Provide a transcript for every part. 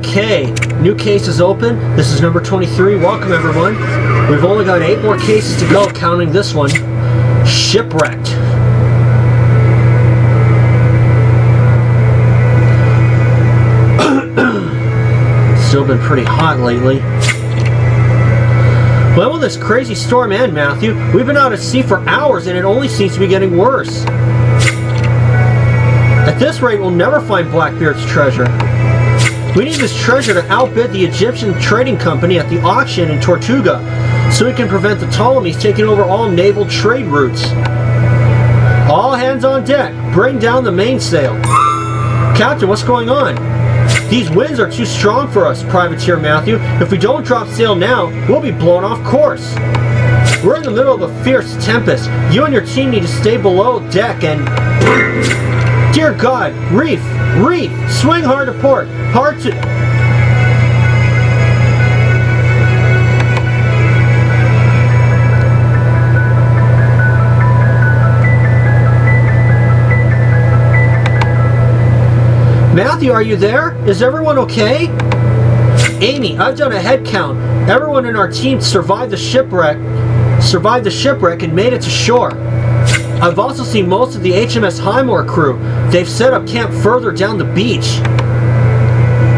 Okay, new case is open. This is number 23. Welcome, everyone. We've only got 8 more cases to go, counting this one. Shipwrecked. Still been pretty hot lately. When will this crazy storm end, Matthew? We've been out at sea for hours and it only seems to be getting worse. At this rate, we'll never find Blackbeard's treasure. We need this treasure to outbid the Egyptian trading company at the auction in Tortuga, so we can prevent the Ptolemies taking over all naval trade routes. All hands on deck. Bring down the mainsail. Captain, what's going on? These winds are too strong for us, Privateer Matthew. If we don't drop sail now, we'll be blown off course. We're in the middle of a fierce tempest. You and your team need to stay below deck and... Dear God, reef! Reef! Swing hard to port! Hard to... Matthew, are you there? Is everyone okay? Amy, I've done a head count. Everyone in our team survived the shipwreck and made it to shore. I've also seen most of the HMS Highmore crew. They've set up camp further down the beach.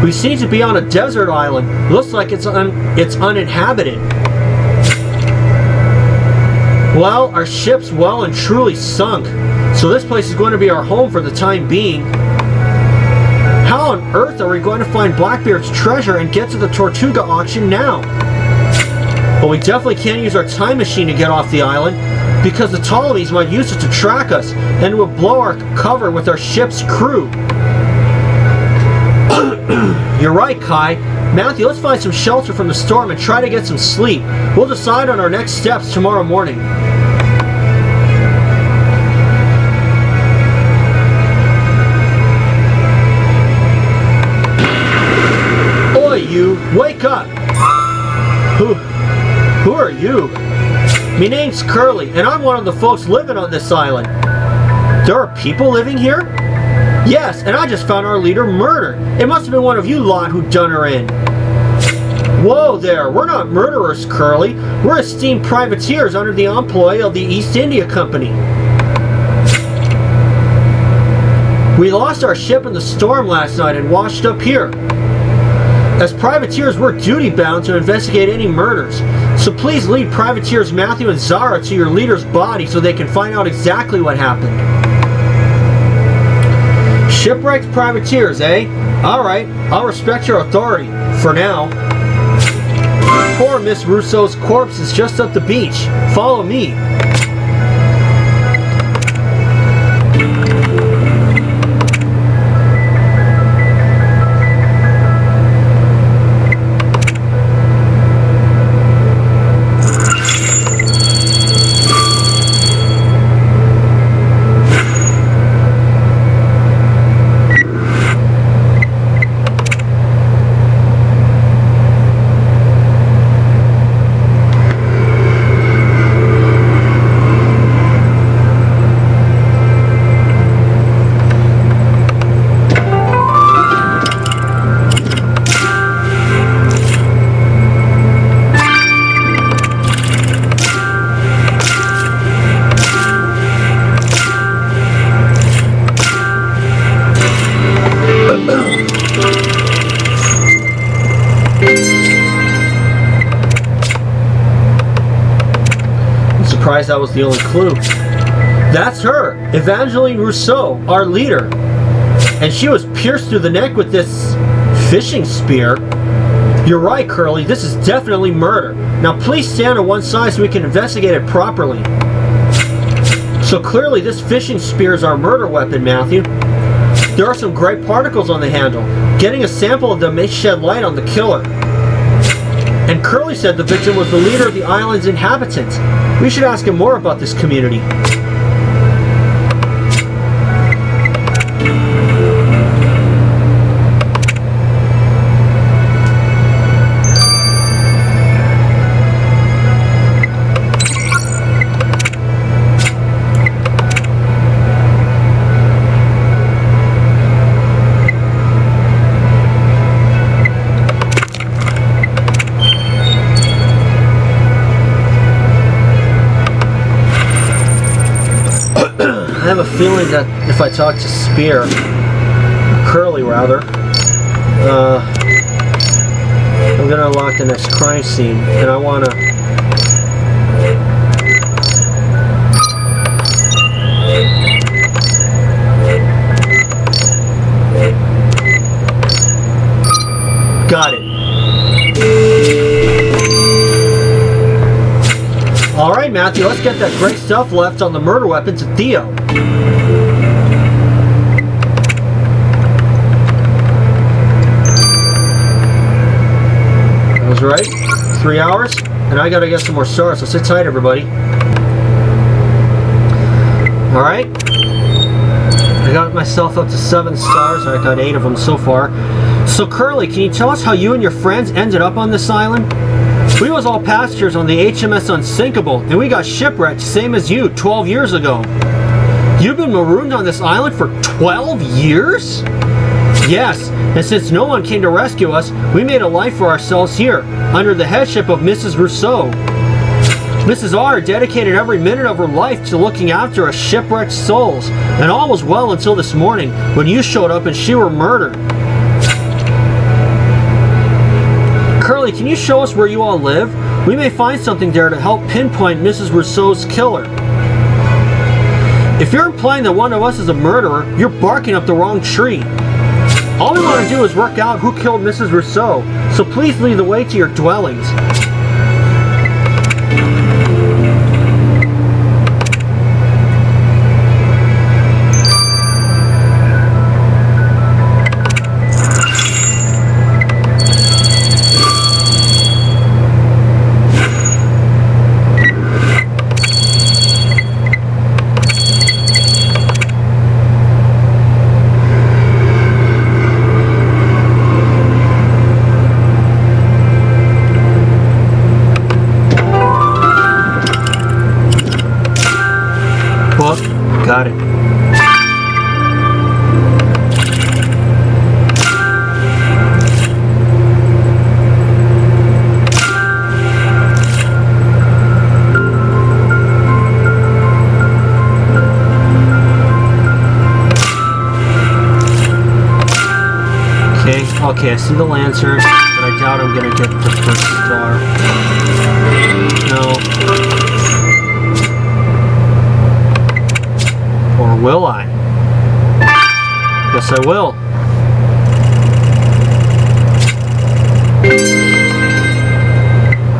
We seem to be on a desert island. Looks like it's uninhabited. Well, our ship's well and truly sunk, so this place is going to be our home for the time being. How on earth are we going to find Blackbeard's treasure and get to the Tortuga auction now? Well, we definitely can't use our time machine to get off the island, because the Ptolemies might use it to track us, and it would blow our cover with our ship's crew. You're right, Kai. Matthew, let's find some shelter from the storm and try to get some sleep. We'll decide on our next steps tomorrow morning. Oi, you! Wake up! Who are you? Me name's Curly, and I'm one of the folks living on this island. There are people living here? Yes, and I just found our leader murdered. It must have been one of you lot who done her in. Whoa there, we're not murderers, Curly. We're esteemed privateers under the employ of the East India Company. We lost our ship in the storm last night and washed up here. As privateers, we're duty-bound to investigate any murders, so please lead privateers Matthew and Zara to your leader's body so they can find out exactly what happened. Shipwrecked privateers, eh? Alright, I'll respect your authority, for now. Poor Miss Rousseau's corpse is just up the beach. Follow me. Surprised that was the only clue. That's her, Evangeline Rousseau, our leader. And she was pierced through the neck with this fishing spear. You're right, Curly, this is definitely murder. Now please stand on one side so we can investigate it properly. So clearly this fishing spear is our murder weapon, Matthew. There are some gray particles on the handle. Getting a sample of them may shed light on the killer. And Curly said the victim was the leader of the island's inhabitants. We should ask him more about this community. have a feeling that if I talk to Curly rather, I'm gonna unlock the next crime scene, and I wanna. Got it. Alright, Matthew, let's get that great stuff left on the murder weapon to Theo. That was right. 3 hours. And I gotta get some more stars, so sit tight, everybody. Alright. I got myself up to 7 stars. I got 8 of them so far. So Curly, can you tell us how you and your friends ended up on this island? We was all passengers on the HMS Unsinkable, and we got shipwrecked same as you 12 years ago. You've been marooned on this island for 12 years? Yes, and since no one came to rescue us, we made a life for ourselves here, under the headship of Mrs. Rousseau. Mrs. R dedicated every minute of her life to looking after us shipwrecked souls, and all was well until this morning, when you showed up and she were murdered. Curly, can you show us where you all live? We may find something there to help pinpoint Mrs. Rousseau's killer. If you're implying that one of us is a murderer, you're barking up the wrong tree. All we want to do is work out who killed Mrs. Rousseau, so please lead the way to your dwellings. Got it. Okay, I see the lantern, but I doubt I'm gonna get the first star. No. Or will I? Yes, I will.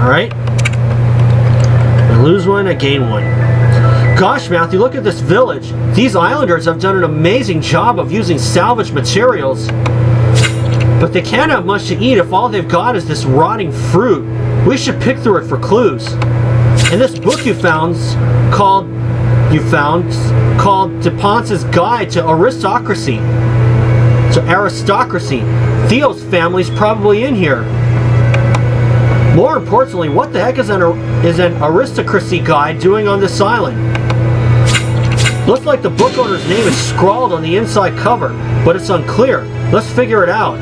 Alright. I lose one, I gain one. Gosh, Matthew, look at this village. These islanders have done an amazing job of using salvaged materials. But they can't have much to eat if all they've got is this rotting fruit. We should pick through it for clues. And this book you found called DuPont's Guide to Aristocracy. Theo's family's probably in here. More importantly, what the heck is an aristocracy guide doing on this island? Looks like the book owner's name is scrawled on the inside cover, but it's unclear. Let's figure it out.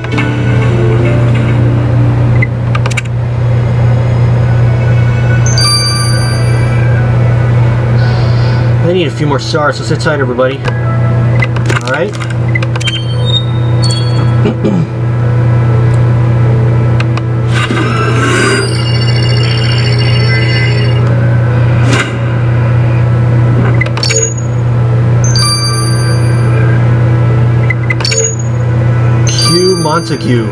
I need a few more stars, so sit tight, everybody. Alright. Q Montague.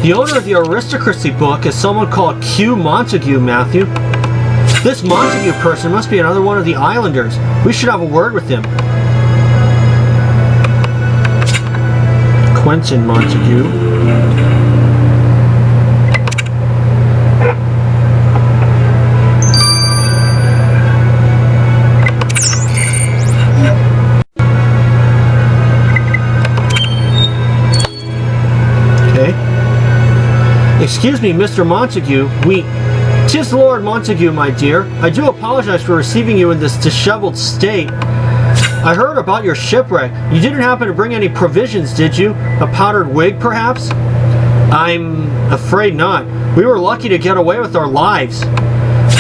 The owner of the aristocracy book is someone called Q Montague, Matthew. This Montague person must be another one of the islanders. We should have a word with him. Quentin Montague. Excuse me, Mr. Montague, 'Tis Lord Montague, my dear. I do apologize for receiving you in this disheveled state. I heard about your shipwreck. You didn't happen to bring any provisions, did you? A powdered wig, perhaps? I'm afraid not. We were lucky to get away with our lives.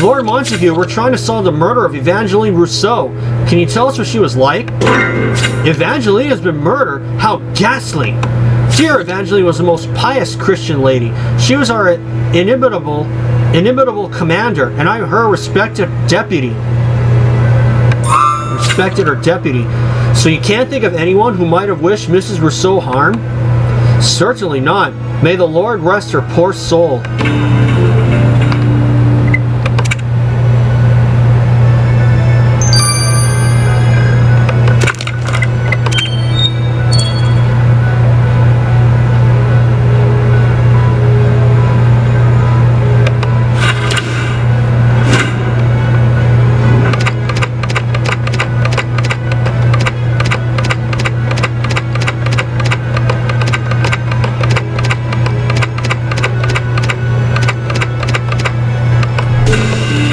Lord Montague, we're trying to solve the murder of Evangeline Rousseau. Can you tell us what she was like? Evangeline has been murdered? How ghastly! Dear Evangeline was the most pious Christian lady. She was our inimitable commander, and I'm her respected deputy. Respected her deputy. So you can't think of anyone who might have wished Mrs. Rousseau harm? Certainly not. May the Lord rest her poor soul.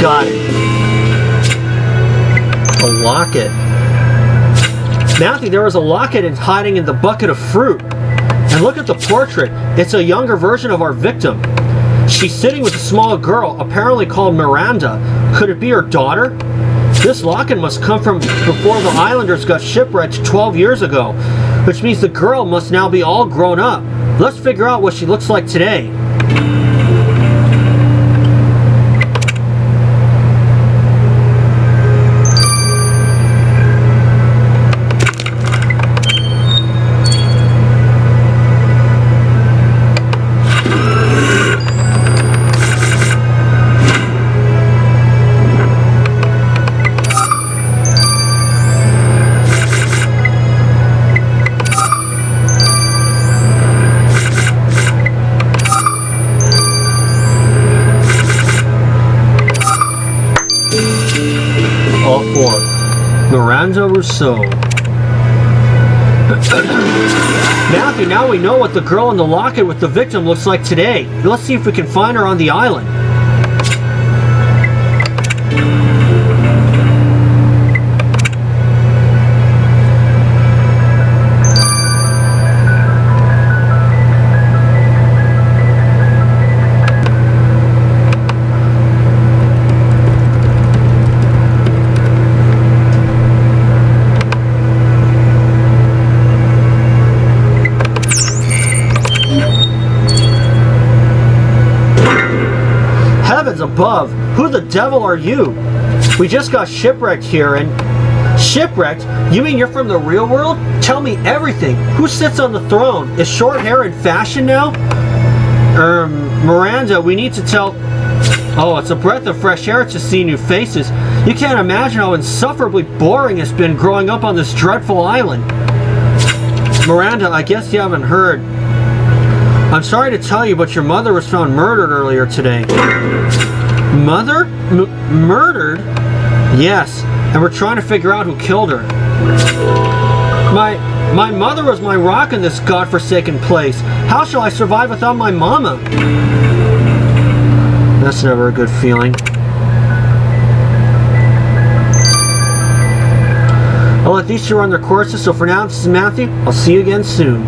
Got it. A locket. Matthew, there was a locket hiding in the bucket of fruit. And look at the portrait. It's a younger version of our victim. She's sitting with a small girl, apparently called Miranda. Could it be her daughter? This locket must come from before the islanders got shipwrecked 12 years ago, which means the girl must now be all grown up. Let's figure out what she looks like today. Miranda Rousseau. Matthew, now we know what the girl in the locket with the victim looks like today. Let's see if we can find her on the island. Above. Who the devil are you? We just got shipwrecked here and... Shipwrecked? You mean you're from the real world? Tell me everything. Who sits on the throne? Is short hair in fashion now? Miranda, we need to tell... Oh, it's a breath of fresh air to see new faces. You can't imagine how insufferably boring it's been growing up on this dreadful island. Miranda, I guess you haven't heard. I'm sorry to tell you, but your mother was found murdered earlier today. Mother? Murdered? Yes, and we're trying to figure out who killed her. My mother was my rock in this godforsaken place. How shall I survive without my mama? That's never a good feeling. I'll let these two run their courses, so for now, this is Matthew. I'll see you again soon.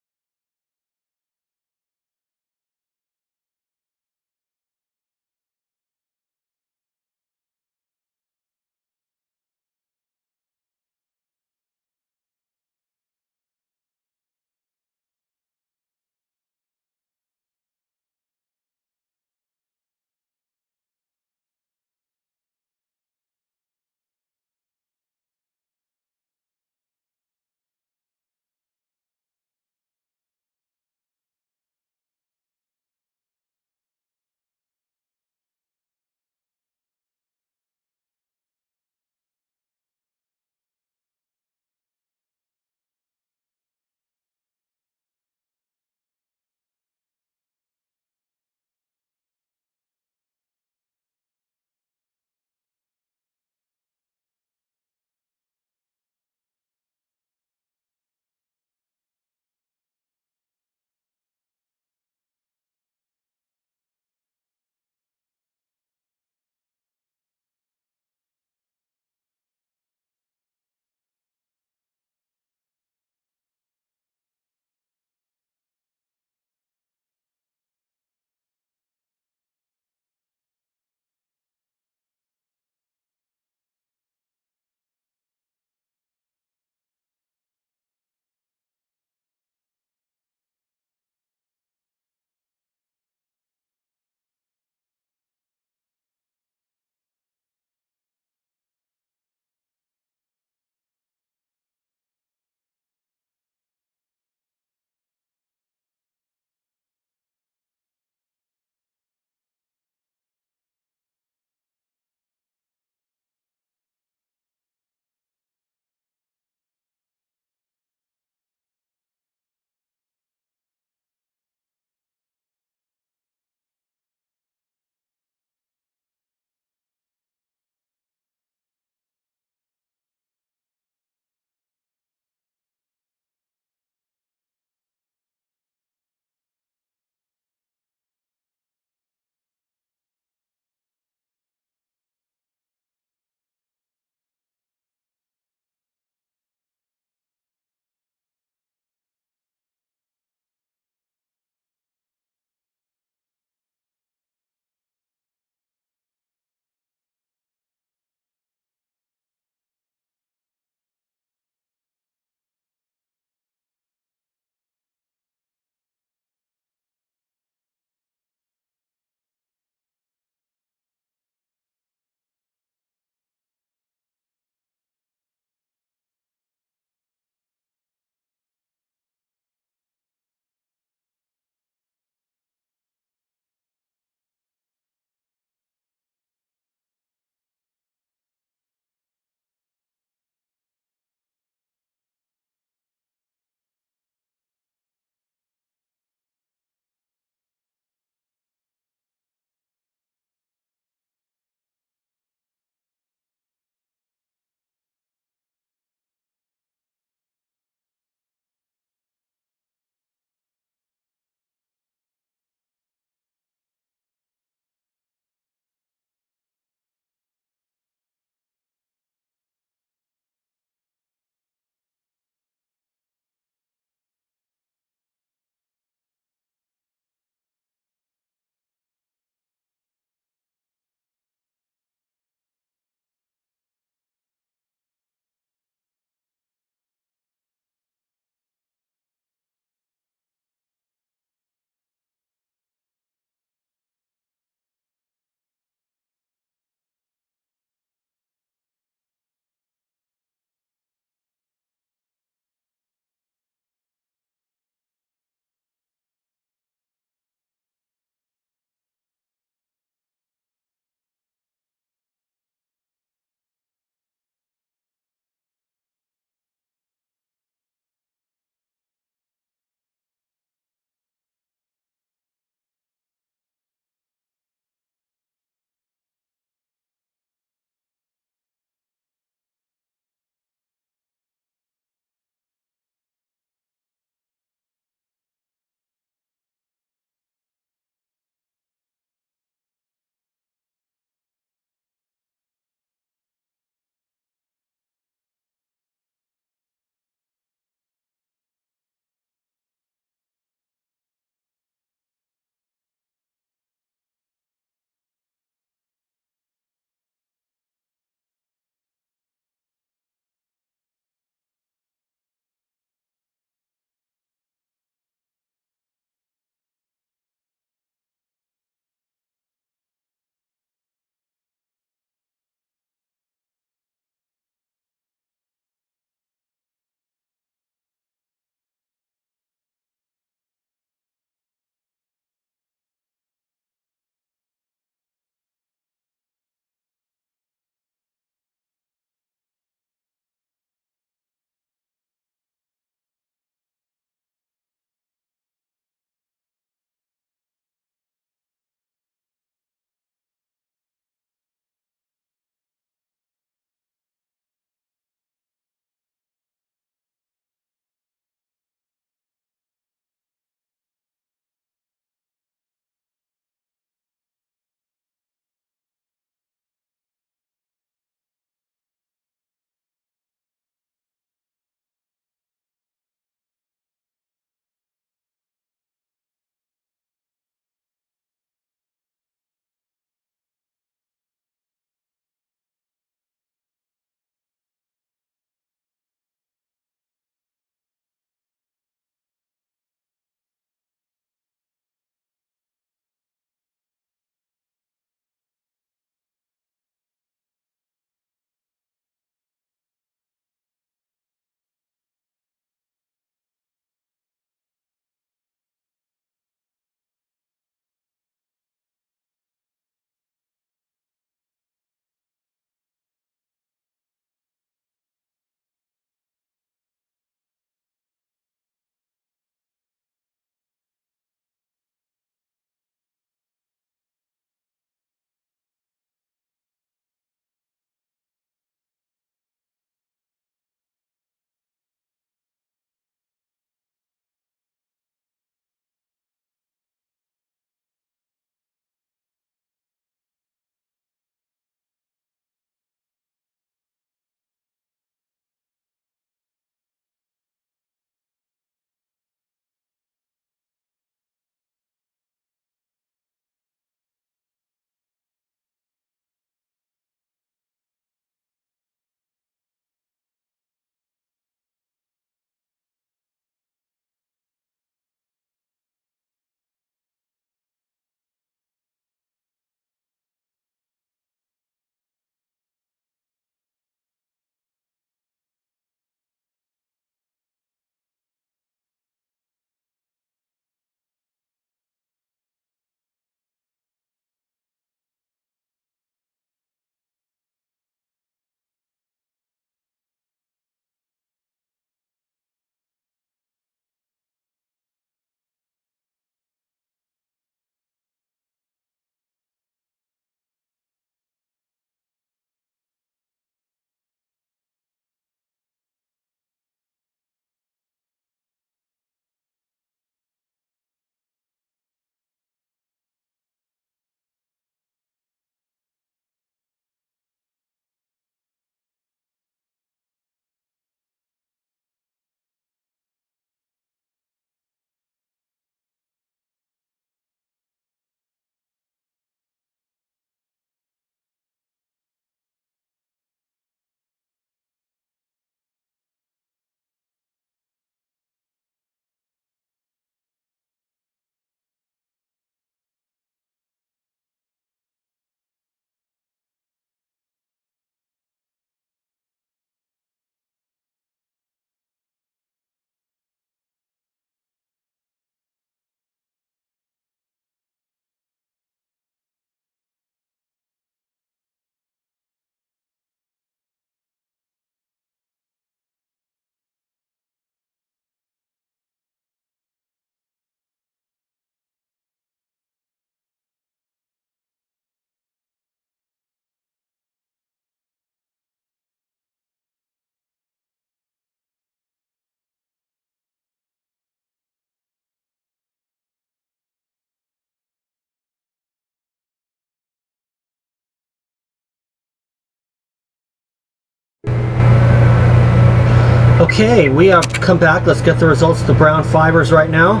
Okay, we have come back. Let's get the results of the brown fibers right now.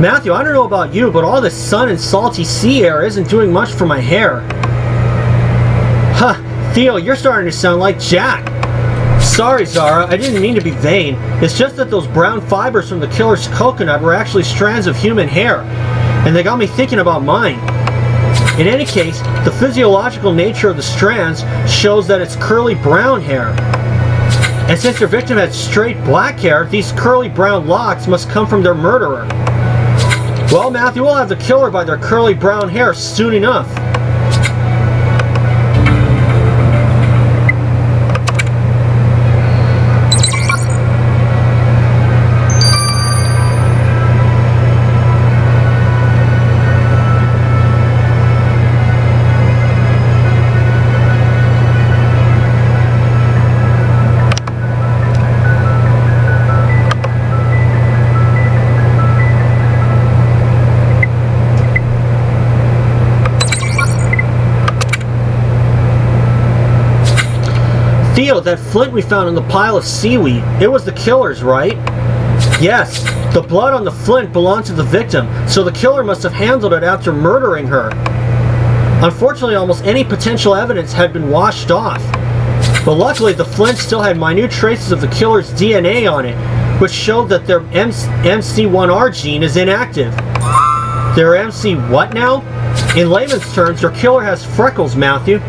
Matthew, I don't know about you, but all this sun and salty sea air isn't doing much for my hair. Huh, Theo, you're starting to sound like Jack. Sorry, Zara, I didn't mean to be vain. It's just that those brown fibers from the killer's coconut were actually strands of human hair, and they got me thinking about mine. In any case, the physiological nature of the strands shows that it's curly brown hair. And since your victim had straight black hair, these curly brown locks must come from their murderer. Well, Matthew, we'll have the killer by their curly brown hair soon enough. Theo, that flint we found in the pile of seaweed, it was the killer's, right? Yes, the blood on the flint belonged to the victim, so the killer must have handled it after murdering her. Unfortunately, almost any potential evidence had been washed off. But luckily, the flint still had minute traces of the killer's DNA on it, which showed that their MC1R gene is inactive. Their MC what now? In layman's terms, your killer has freckles, Matthew.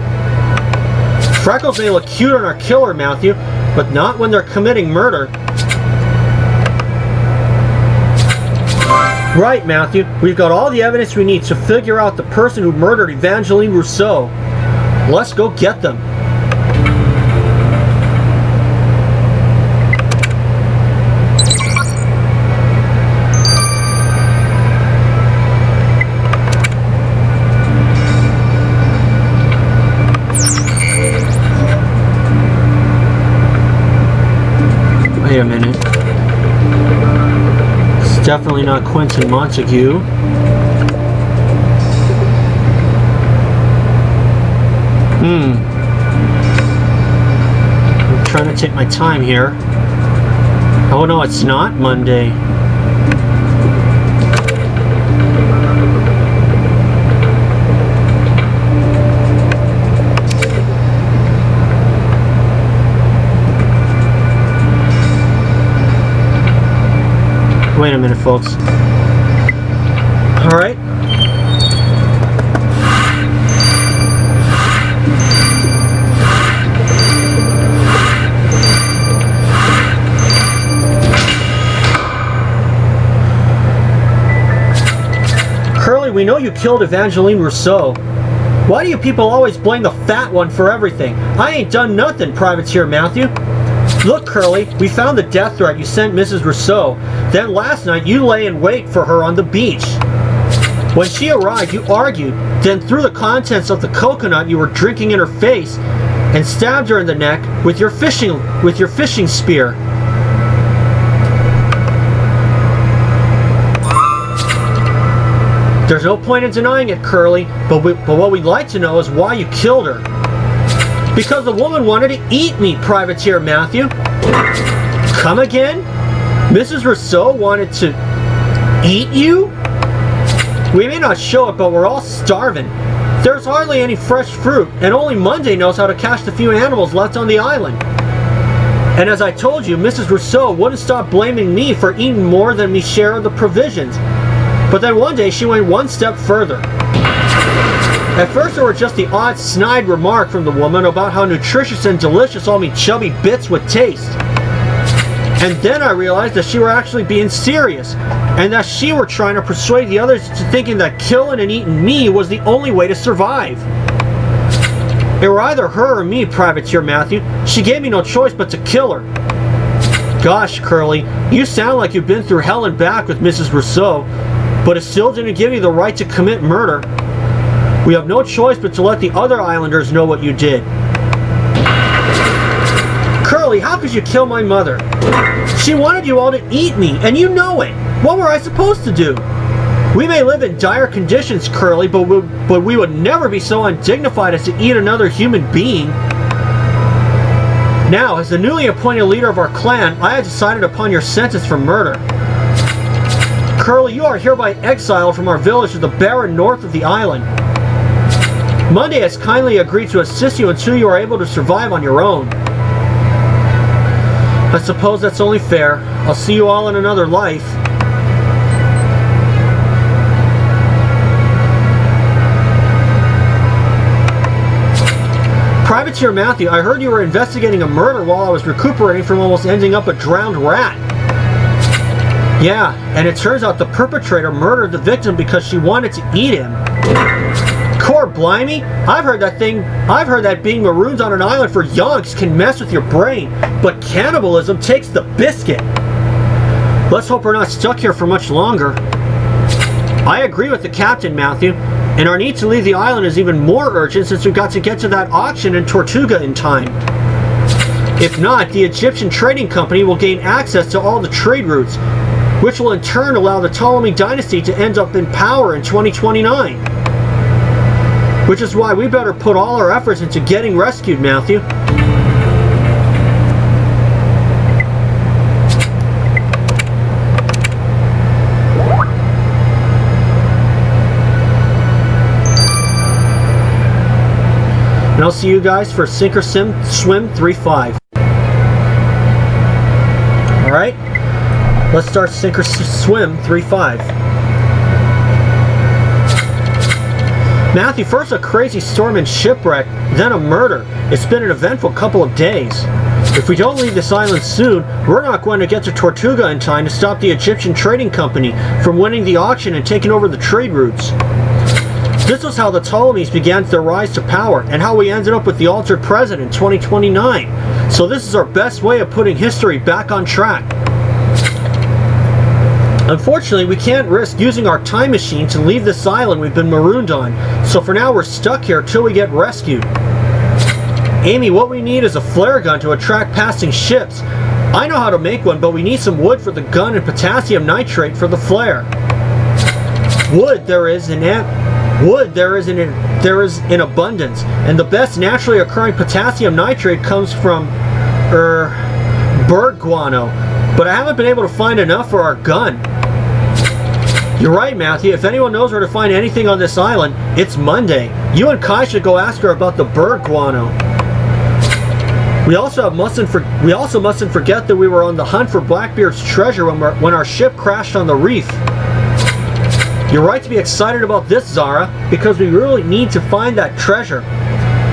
Freckles may look cute on our killer, Matthew, but not when they're committing murder. Right, Matthew. We've got all the evidence we need to figure out the person who murdered Evangeline Rousseau. Let's go get them. Wait a minute. It's definitely not Quentin Montague. I'm trying to take my time here. Oh no, it's not Monday. Wait a minute, folks. Alright. Curly, we know you killed Evangeline Rousseau. Why do you people always blame the fat one for everything? I ain't done nothing, Privateer Matthew. Look, Curly, we found the death threat you sent Mrs. Rousseau. Then last night you lay in wait for her on the beach. When she arrived, you argued, then threw the contents of the coconut you were drinking in her face and stabbed her in the neck with your fishing spear. There's no point in denying it, Curly, but what we'd like to know is why you killed her. Because the woman wanted to eat me, Privateer Matthew. Come again? Mrs. Rousseau wanted to eat you? We may not show it, but we're all starving. There's hardly any fresh fruit, and only Monday knows how to catch the few animals left on the island. And as I told you, Mrs. Rousseau wouldn't stop blaming me for eating more than me share of the provisions. But then one day she went one step further. At first there were just the odd snide remark from the woman about how nutritious and delicious all me chubby bits would taste. And then I realized that she were actually being serious, and that she were trying to persuade the others to thinking that killing and eating me was the only way to survive. It were either her or me, Privateer Matthew. She gave me no choice but to kill her. Gosh, Curly, you sound like you've been through hell and back with Mrs. Rousseau, but it still didn't give you the right to commit murder. We have no choice but to let the other islanders know what you did. Curly, how could you kill my mother? She wanted you all to eat me, and you know it. What were I supposed to do? We may live in dire conditions, Curly, but we would never be so undignified as to eat another human being. Now, as the newly appointed leader of our clan, I have decided upon your sentence for murder. Curly, you are hereby exiled from our village to the barren north of the island. Monday has kindly agreed to assist you until you are able to survive on your own. I suppose that's only fair. I'll see you all in another life. Privateer Matthew, I heard you were investigating a murder while I was recuperating from almost ending up a drowned rat. Yeah, and it turns out the perpetrator murdered the victim because she wanted to eat him. Core blimey, I've heard that being marooned on an island for yonks can mess with your brain, but cannibalism takes the biscuit. Let's hope we're not stuck here for much longer. I agree with the captain, Matthew, and our need to leave the island is even more urgent since we've got to get to that auction in Tortuga in time. If not, the Egyptian trading company will gain access to all the trade routes, which will in turn allow the Ptolemy dynasty to end up in power in 2029. Which is why we better put all our efforts into getting rescued, Matthew. And I'll see you guys for Sink or Swim 3-5. Alright, let's start Sink or Swim 3-5. Matthew, first a crazy storm and shipwreck, then a murder. It's been an eventful couple of days. If we don't leave this island soon, we're not going to get to Tortuga in time to stop the Egyptian trading company from winning the auction and taking over the trade routes. This was how the Ptolemies began their rise to power, and how we ended up with the altered president in 2029. So this is our best way of putting history back on track. Unfortunately, we can't risk using our time machine to leave this island we've been marooned on, so for now we're stuck here till we get rescued. Amy, what we need is a flare gun to attract passing ships. I know how to make one, but we need some wood for the gun and potassium nitrate for the flare. Wood there is in abundance, and the best naturally occurring potassium nitrate comes from bird guano, but I haven't been able to find enough for our gun. You're right, Matthew. If anyone knows where to find anything on this island, it's Monday. You and Kai should go ask her about the bird guano. We also mustn't forget that we were on the hunt for Blackbeard's treasure when our ship crashed on the reef. You're right to be excited about this, Zara, because we really need to find that treasure.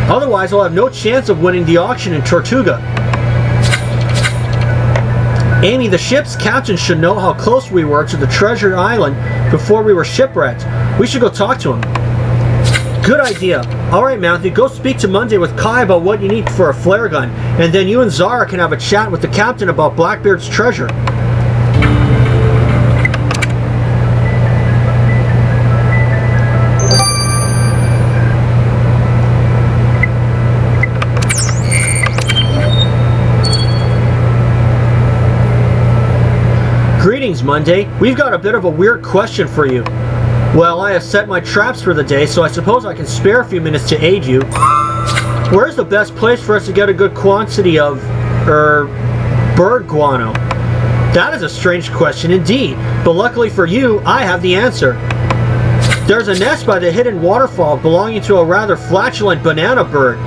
Otherwise, we'll have no chance of winning the auction in Tortuga. Amy, the ship's captain should know how close we were to the treasure island before we were shipwrecked. We should go talk to him. Good idea. Alright, Matthew, go speak to Monday with Kai about what you need for a flare gun, and then you and Zara can have a chat with the captain about Blackbeard's treasure. Greetings, Monday. We've got a bit of a weird question for you. Well, I have set my traps for the day, so I suppose I can spare a few minutes to aid you. Where's the best place for us to get a good quantity of, bird guano? That is a strange question indeed, but luckily for you, I have the answer. There's a nest by the hidden waterfall belonging to a rather flatulent banana bird.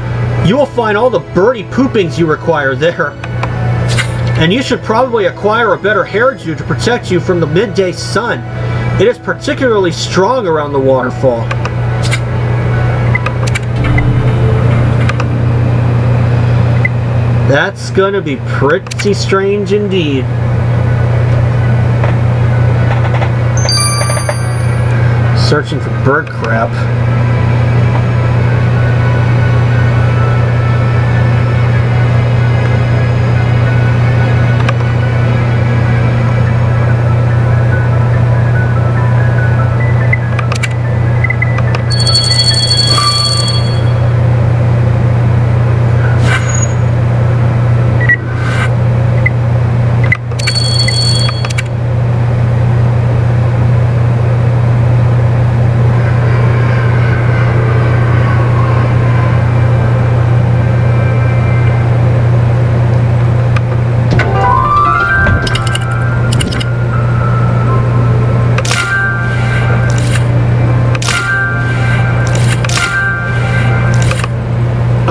You will find all the birdie poopings you require there. And you should probably acquire a better hairdo to protect you from the midday sun. It is particularly strong around the waterfall. That's gonna be pretty strange indeed. Searching for bird crap.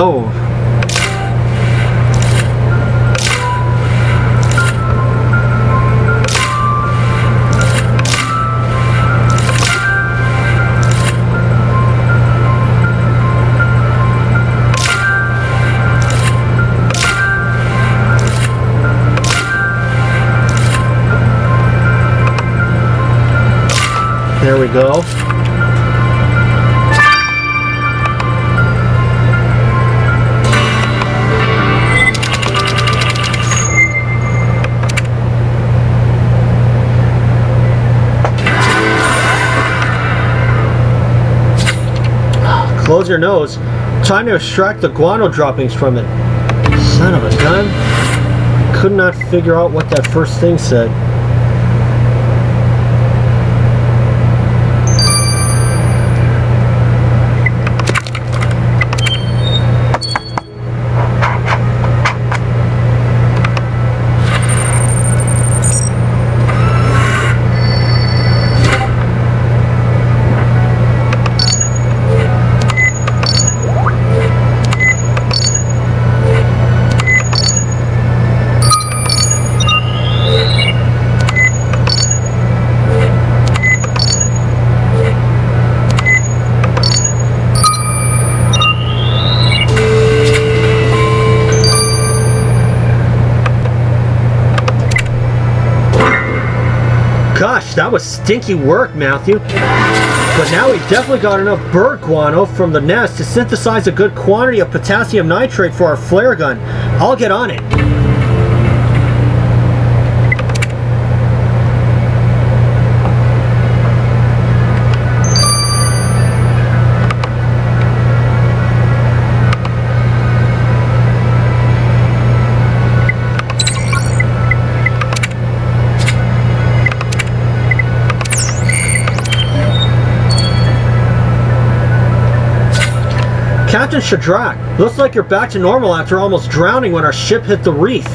Oh. There we go. Close your nose. Time to extract the guano droppings from it. Son of a gun. Could not figure out what that first thing said. Gosh, that was stinky work, Matthew. But now we've definitely got enough bird guano from the nest to synthesize a good quantity of potassium nitrate for our flare gun. I'll get on it. Captain Shipwrecked, looks like you're back to normal after almost drowning when our ship hit the reef.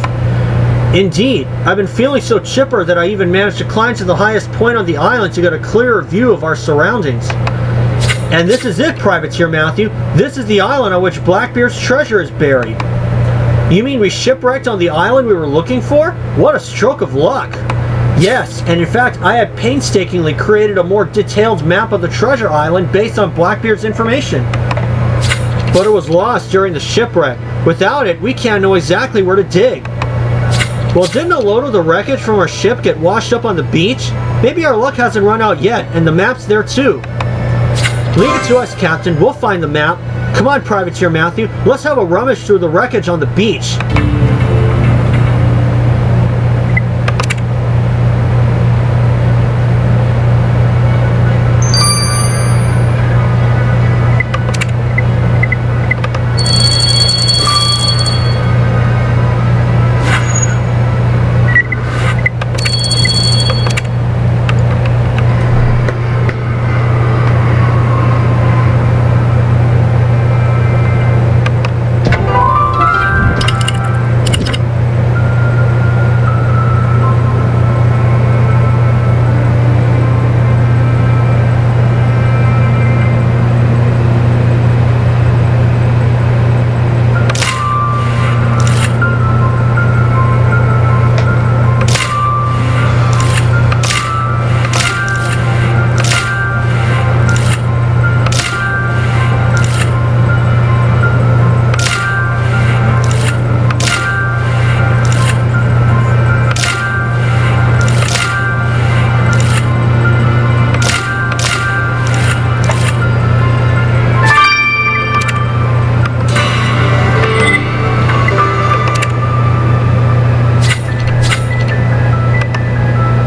Indeed, I've been feeling so chipper that I even managed to climb to the highest point on the island to get a clearer view of our surroundings. And this is it, Privateer Matthew. This is the island on which Blackbeard's treasure is buried. You mean we shipwrecked on the island we were looking for? What a stroke of luck. Yes, and in fact, I had painstakingly created a more detailed map of the treasure island based on Blackbeard's information. But it was lost during the shipwreck. Without it, we can't know exactly where to dig. Well, didn't a load of the wreckage from our ship get washed up on the beach? Maybe our luck hasn't run out yet, and the map's there too. Leave it to us, Captain. We'll find the map. Come on, Privateer Matthew. Let's have a rummage through the wreckage on the beach.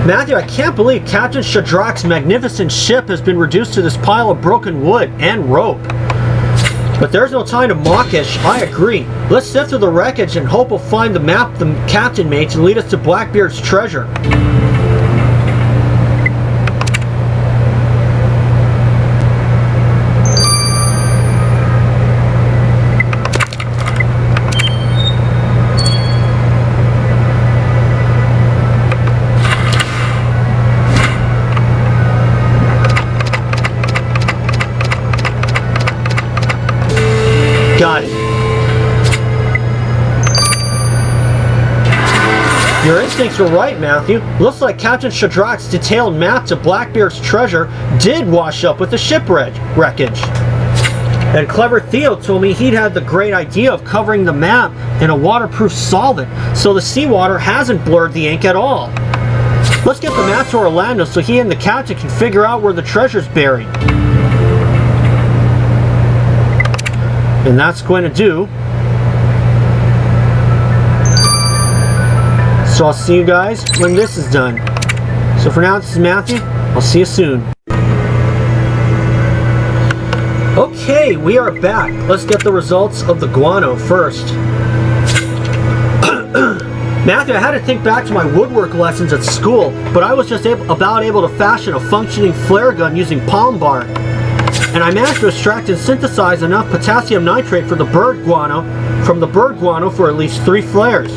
Matthew, I can't believe Captain Shipwrecked's magnificent ship has been reduced to this pile of broken wood and rope. But there's no time to mawkish. I agree. Let's sift through the wreckage and hope we'll find the map the captain made to lead us to Blackbeard's treasure. Got it. Your instincts were right, Matthew. Looks like Captain Shadrach's detailed map to Blackbeard's treasure did wash up with the shipwreckage. And clever Theo told me he'd had the great idea of covering the map in a waterproof solvent, so the seawater hasn't blurred the ink at all. Let's get the map to Orlando so he and the captain can figure out where the treasure's buried. And that's going to do. So I'll see you guys when this is done. So for now, this is Matthew. I'll see you soon. Okay, we are back. Let's get the results of the guano first. Matthew, I had to think back to my woodwork lessons at school, but I was just about able to fashion a functioning flare gun using palm bark. And I managed to extract and synthesize enough potassium nitrate from the bird guano for at least 3 flares.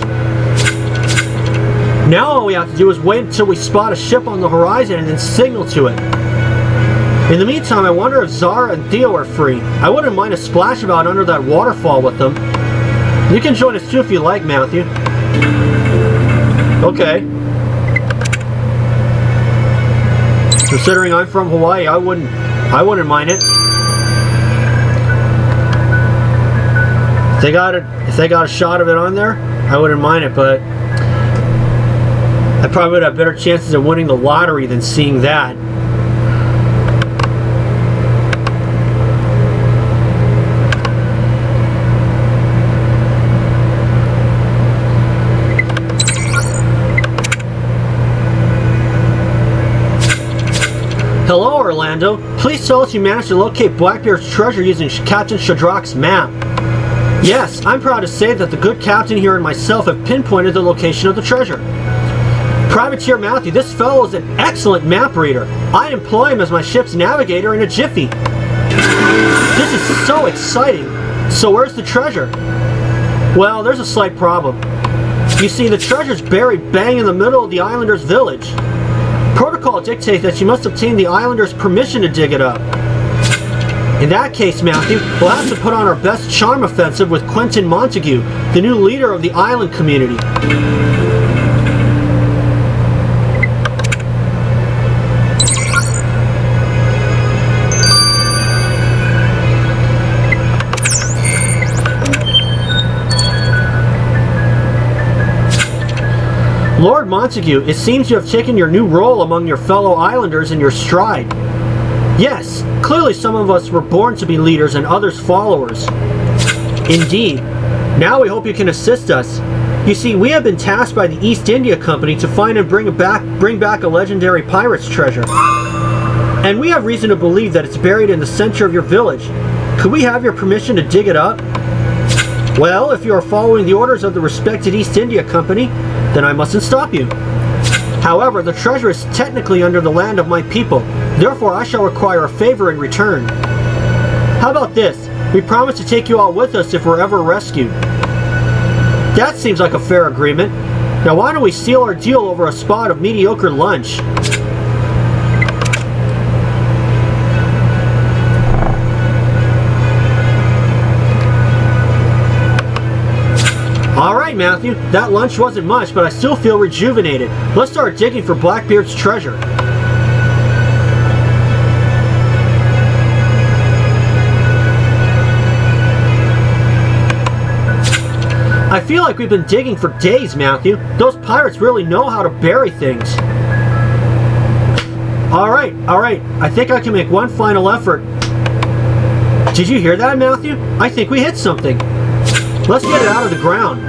Now all we have to do is wait until we spot a ship on the horizon and then signal to it. In the meantime, I wonder if Zara and Theo are free. I wouldn't mind a splash about under that waterfall with them. You can join us too if you like, Matthew. Okay. Considering I'm from Hawaii, I wouldn't mind it. If they got a shot of it on there, I wouldn't mind it, but I probably would have better chances of winning the lottery than seeing that. Hello, Orlando. Please tell us you managed to locate Blackbeard's treasure using Captain Shadrach's map. Yes, I'm proud to say that the good captain here and myself have pinpointed the location of the treasure. Privateer Matthew, this fellow is an excellent map reader. I'd employ him as my ship's navigator in a jiffy. This is so exciting. So where's the treasure? Well, there's a slight problem. You see, the treasure's buried bang in the middle of the islanders' village. Protocol dictates that you must obtain the islanders' permission to dig it up. In that case, Matthew, we'll have to put on our best charm offensive with Quentin Montague, the new leader of the island community. Lord Montague, it seems you have taken your new role among your fellow islanders in your stride. Yes, clearly some of us were born to be leaders and others followers. Indeed. Now we hope you can assist us. You see, we have been tasked by the East India Company to find and bring back a legendary pirate's treasure. And we have reason to believe that it's buried in the center of your village. Could we have your permission to dig it up? Well, if you are following the orders of the respected East India Company, then I mustn't stop you. However, the treasure is technically under the land of my people. Therefore, I shall require a favor in return. How about this? We promise to take you all with us if we're ever rescued. That seems like a fair agreement. Now why don't we seal our deal over a spot of mediocre lunch? Alright, Matthew, that lunch wasn't much, but I still feel rejuvenated. Let's start digging for Blackbeard's treasure. I feel like we've been digging for days, Matthew. Those pirates really know how to bury things. Alright, I think I can make one final effort. Did you hear that, Matthew? I think we hit something. Let's get it out of the ground.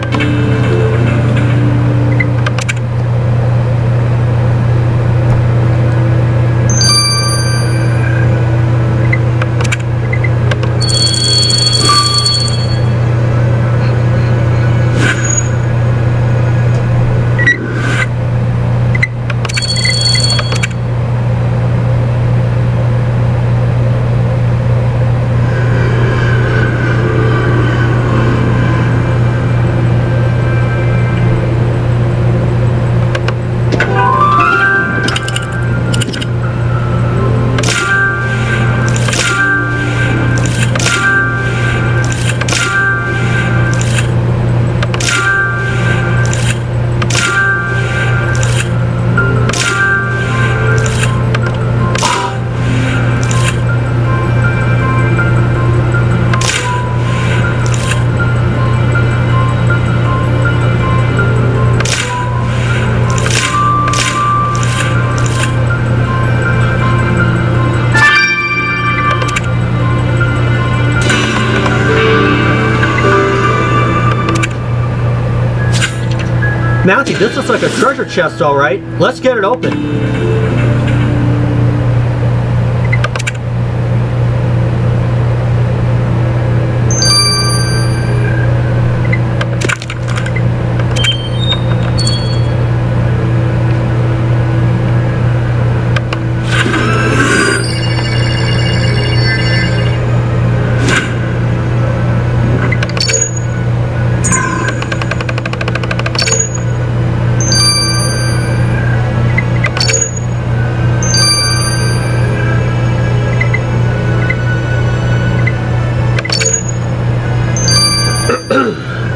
Matthew, this looks like a treasure chest, all right. Let's get it open.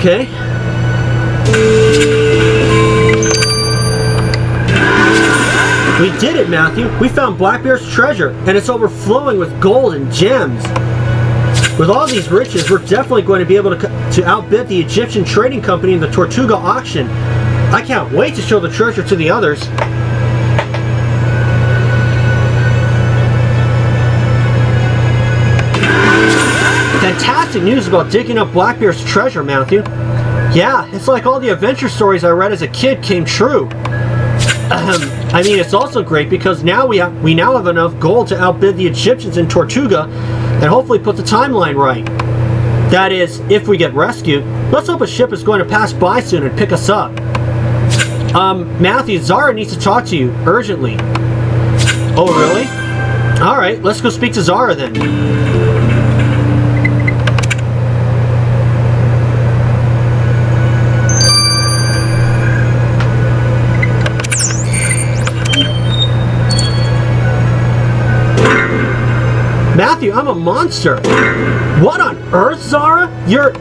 Okay. We did it, Matthew. We found Blackbeard's treasure, and it's overflowing with gold and gems. With all these riches, we're definitely going to be able to outbid the Egyptian trading company in the Tortuga auction. I can't wait to show the treasure to the others. Fantastic news about digging up Blackbeard's treasure, Matthew. Yeah, it's like all the adventure stories I read as a kid came true. I mean, it's also great because now we now have enough gold to outbid the Egyptians in Tortuga and hopefully put the timeline right. That is, if we get rescued. Let's hope a ship is going to pass by soon and pick us up. Matthew, Zara needs to talk to you urgently. Oh, really? Alright, let's go speak to Zara then. Matthew, I'm a monster. What on earth, Zara? You're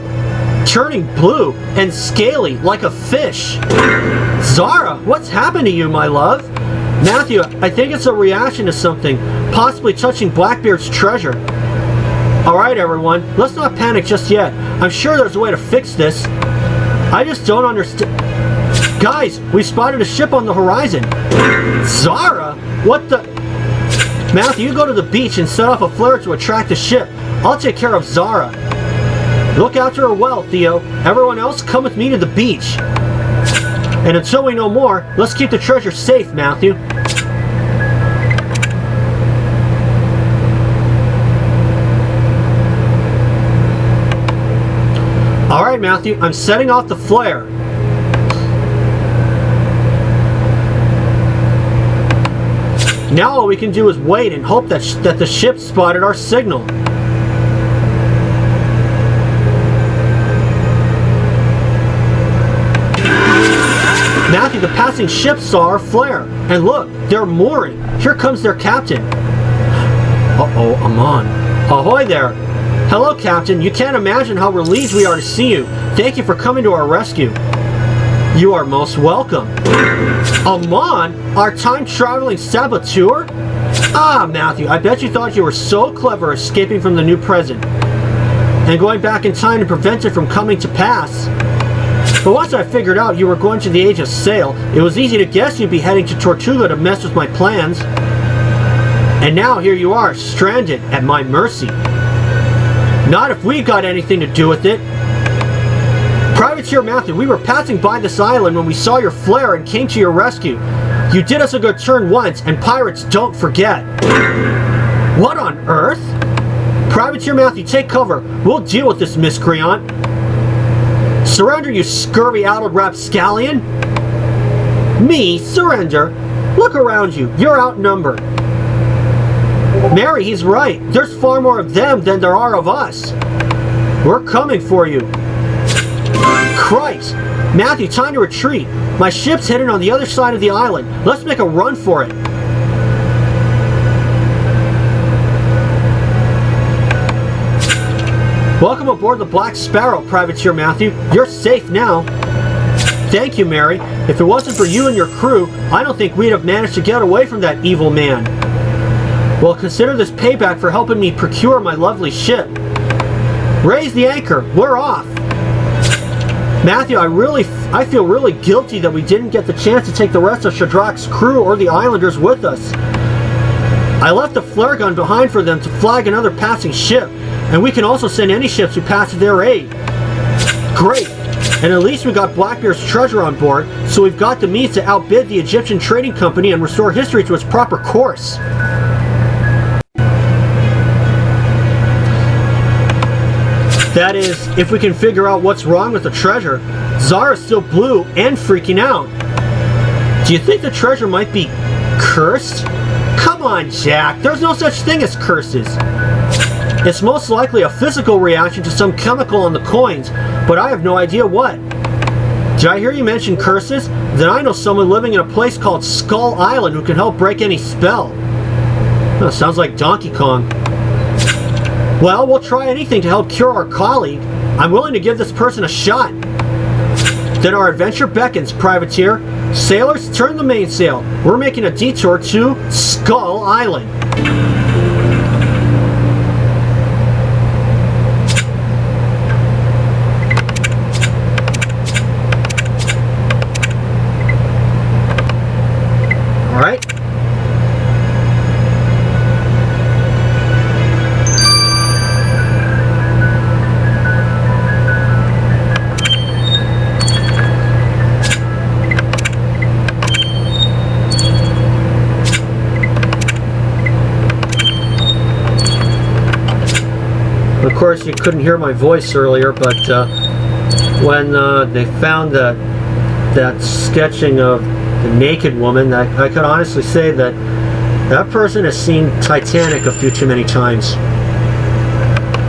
turning blue and scaly like a fish. Zara, what's happened to you, my love? Matthew, I think it's a reaction to something, possibly touching Blackbeard's treasure. Alright, everyone, let's not panic just yet. I'm sure there's a way to fix this. I just don't understand. Guys, we spotted a ship on the horizon. Zara? What the... Matthew, you go to the beach and set off a flare to attract the ship. I'll take care of Zara. Look after her well, Theo. Everyone else, come with me to the beach. And until we know more, let's keep the treasure safe, Matthew. Alright, Matthew, I'm setting off the flare. Now all we can do is wait and hope that the ship spotted our signal. Matthew, the passing ship saw our flare. And look, they're mooring. Here comes their captain. Uh-oh, Amon. Ahoy there. Hello, Captain. You can't imagine how relieved we are to see you. Thank you for coming to our rescue. You are most welcome. Amon? Our time-traveling saboteur? Ah, Matthew, I bet you thought you were so clever escaping from the new present and going back in time to prevent it from coming to pass. But once I figured out you were going to the Age of Sail, it was easy to guess you'd be heading to Tortuga to mess with my plans. And now here you are, stranded at my mercy. Not if we've got anything to do with it. Privateer Matthew, we were passing by this island when we saw your flare and came to your rescue. You did us a good turn once, and pirates don't forget. What on earth? Privateer Matthew, take cover. We'll deal with this miscreant. Surrender, you scurvy addled rapscallion. Me? Surrender? Look around you. You're outnumbered. Mary, he's right. There's far more of them than there are of us. We're coming for you. Christ! Matthew, time to retreat. My ship's hidden on the other side of the island. Let's make a run for it. Welcome aboard the Black Sparrow, Privateer Matthew. You're safe now. Thank you, Mary. If it wasn't for you and your crew, I don't think we'd have managed to get away from that evil man. Well, consider this payback for helping me procure my lovely ship. Raise the anchor. We're off. Matthew, I feel really guilty that we didn't get the chance to take the rest of Shadrach's crew or the islanders with us. I left the flare gun behind for them to flag another passing ship, and we can also send any ships who pass to their aid. Great. And at least we got Blackbeard's treasure on board, so we've got the means to outbid the Egyptian trading company and restore history to its proper course. That is, if we can figure out what's wrong with the treasure. Zara's still blue and freaking out. Do you think the treasure might be cursed? Come on, Jack. There's no such thing as curses. It's most likely a physical reaction to some chemical on the coins, but I have no idea what. Did I hear you mention curses? Then I know someone living in a place called Skull Island who can help break any spell. Oh, sounds like Donkey Kong. Well, we'll try anything to help cure our colleague. I'm willing to give this person a shot. Then our adventure beckons, privateer. Sailors, turn the mainsail. We're making a detour to Skull Island. All right. Of course, you couldn't hear my voice earlier, but when they found that sketching of the naked woman, I could honestly say that that person has seen Titanic a few too many times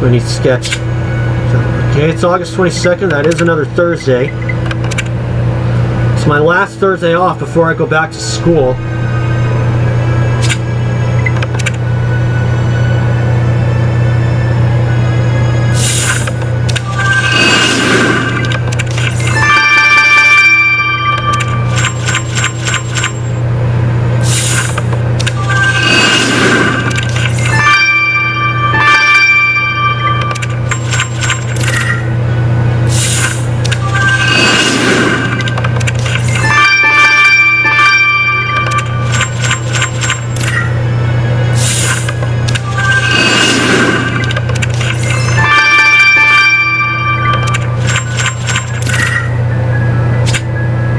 when he sketched. So, okay, it's August 22nd. That is another Thursday. It's my last Thursday off before I go back to school.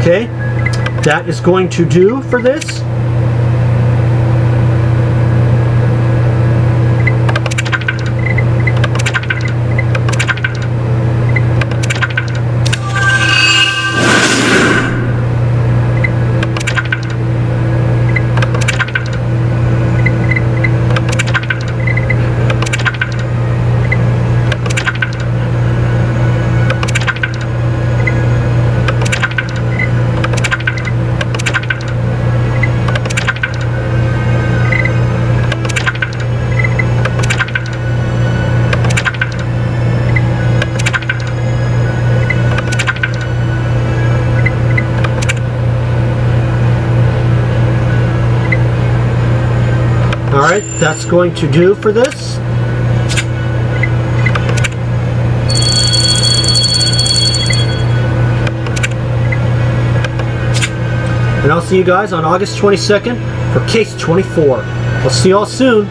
Okay, that is going to do for this. Alright, that's going to do for this. And I'll see you guys on August 22nd for Case 24. I'll see you all soon.